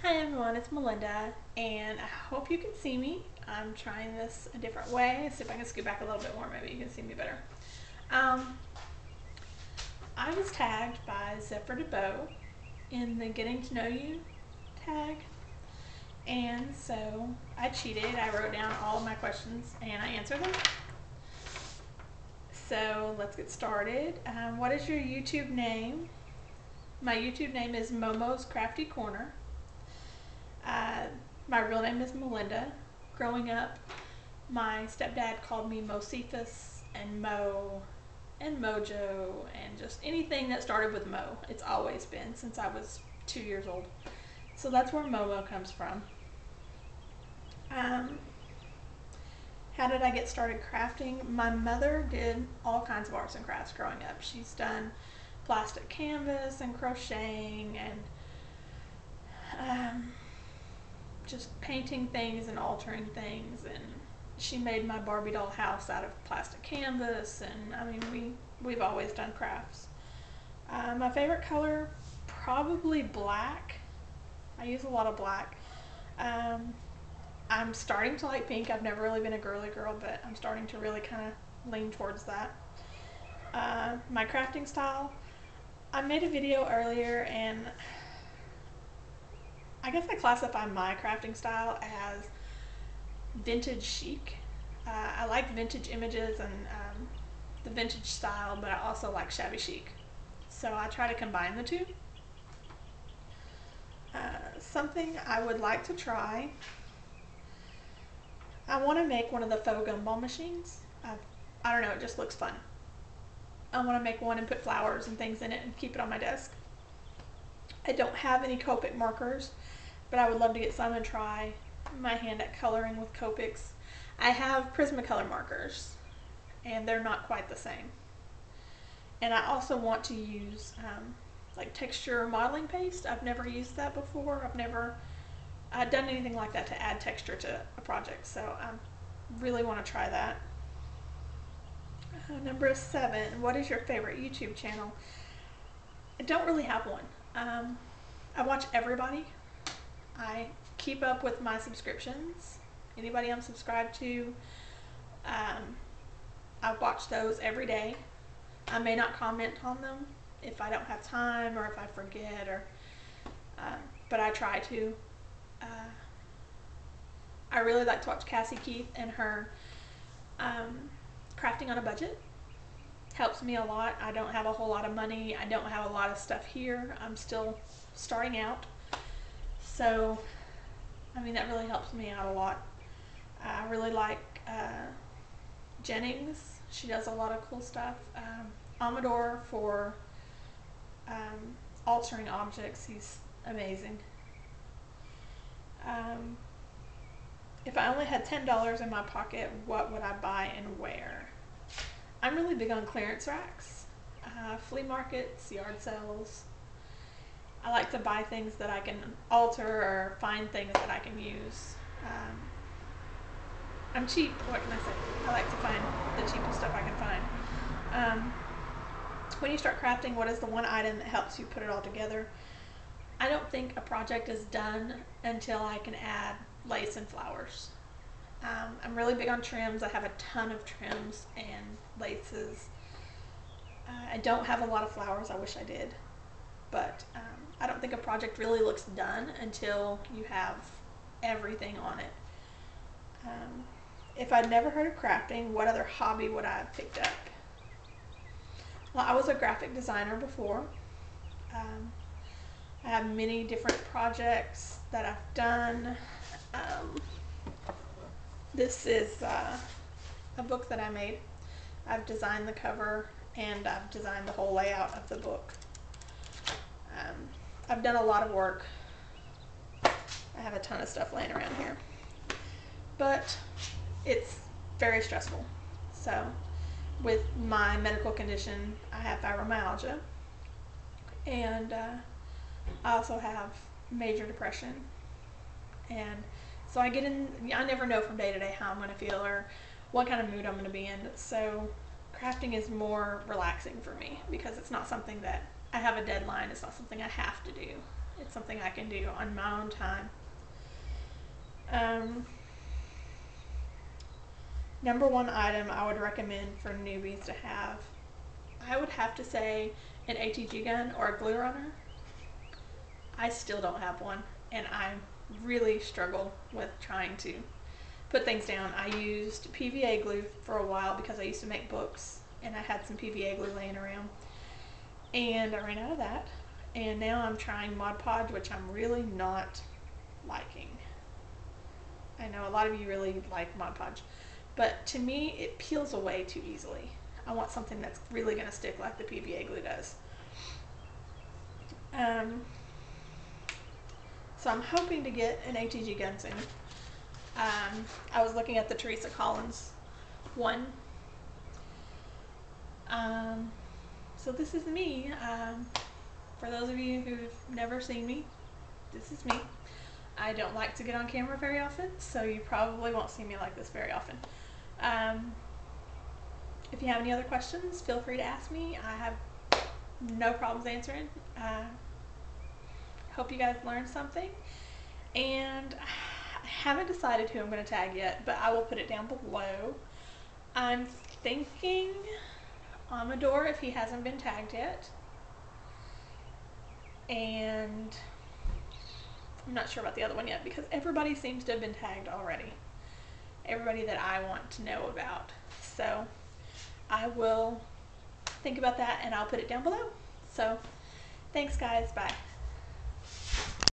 Hi everyone, it's Melinda, and I hope you can see me. I'm trying this a different way. See if I can scoot back a little bit more, maybe you can see me better. Um, I was tagged by Zepher Dibou in the Getting to Know You tag, and so I cheated. I wrote down all of my questions and I answered them. So let's get started. What is your YouTube name? My YouTube name is Momo's Crafty Corner. Uh, my real name is Melinda. Growing up, my stepdad called me Mosefus and Mo and Mojo and just anything that started with Mo. It's always been since I was 2 years old. So that's where Momo comes from. Um, how did I get started crafting? My mother did all kinds of arts and crafts growing up. She's done plastic canvas and crocheting and just painting things and altering things, and she made my Barbie doll house out of plastic canvas, and I mean we've always done crafts. My favorite color, probably black. I use a lot of black. Um, I'm starting to like pink. I've never really been a girly girl, but I'm starting to really kind of lean towards that. My crafting style, I made a video earlier and I guess I classify my crafting style as vintage chic. I like vintage images and the vintage style, but I also like shabby chic. So I try to combine the two. Something I would like to try, I want to make one of the faux gumball machines. I don't know, it just looks fun. I want to make one and put flowers and things in it and keep it on my desk. I don't have any copic markers, but I would love to get some and try my hand at coloring with copics. I have Prismacolor markers, and they're not quite the same. And I also want to use like texture modeling paste. I've never used that before. I've never done anything like that to add texture to a project, so I really want to try that. Number 7, what is your favorite YouTube channel? I don't really have one. I watch everybody. I keep up with my subscriptions. Anybody I'm subscribed to, I watch those every day. I may not comment on them if I don't have time or if I forget, or but I try to. I really like to watch Cassie Keith and her crafting on a budget. Helps me a lot. I don't have a whole lot of money. I don't have a lot of stuff here. I'm still starting out. So, I mean, that really helps me out a lot. I really like Jennings. She does a lot of cool stuff. Amadore for altering objects. He's amazing. Um, if I only had $10 in my pocket, what would I buy and where? I'm really big on clearance racks, flea markets, yard sales. I like to buy things that I can alter or find things that I can use. I'm cheap, what can I say? I like to find the cheapest stuff I can find. When you start crafting, what is the one item that helps you put it all together? I don't think a project is done until I can add lace and flowers. I'm really big on trims. I have a ton of trims and laces. I don't have a lot of flowers. I wish I did. But I don't think a project really looks done until you have everything on it. If I'd never heard of crafting, what other hobby would I have picked up? Well, I was a graphic designer before. I have many different projects that I've done. This is a book that I made. I've designed the cover and I've designed the whole layout of the book. I've done a lot of work. I have a ton of stuff laying around here, but it's very stressful. So with my medical condition, I have fibromyalgia, and I also have major depression, and so I get in, I never know from day to day how I'm going to feel or what kind of mood I'm going to be in. So crafting is more relaxing for me because it's not something that I have a deadline. It's not something I have to do. It's something I can do on my own time. Number one item I would recommend for newbies to have, I would have to say an ATG gun or a glue runner. I still don't have one, and I really struggle with trying to put things down. I used PVA glue for a while because I used to make books, and I had some PVA glue laying around, and I ran out of that, and now I'm trying Mod Podge, which I'm really not liking. I know a lot of you really like Mod Podge, but to me it peels away too easily. I want something that's really going to stick like the PVA glue does. So I'm hoping to get an ATG gun soon. I was looking at the Teresa Collins one. So this is me. For those of you who've never seen me, this is me. I don't like to get on camera very often, so you probably won't see me like this very often. If you have any other questions, feel free to ask me. I have no problems answering. Hope you guys learned something. And I haven't decided who I'm going to tag yet, but I will put it down below. I'm thinking Amadore if he hasn't been tagged yet. And I'm not sure about the other one yet because everybody seems to have been tagged already. Everybody that I want to know about. So I will think about that and I'll put it down below. So thanks guys, bye.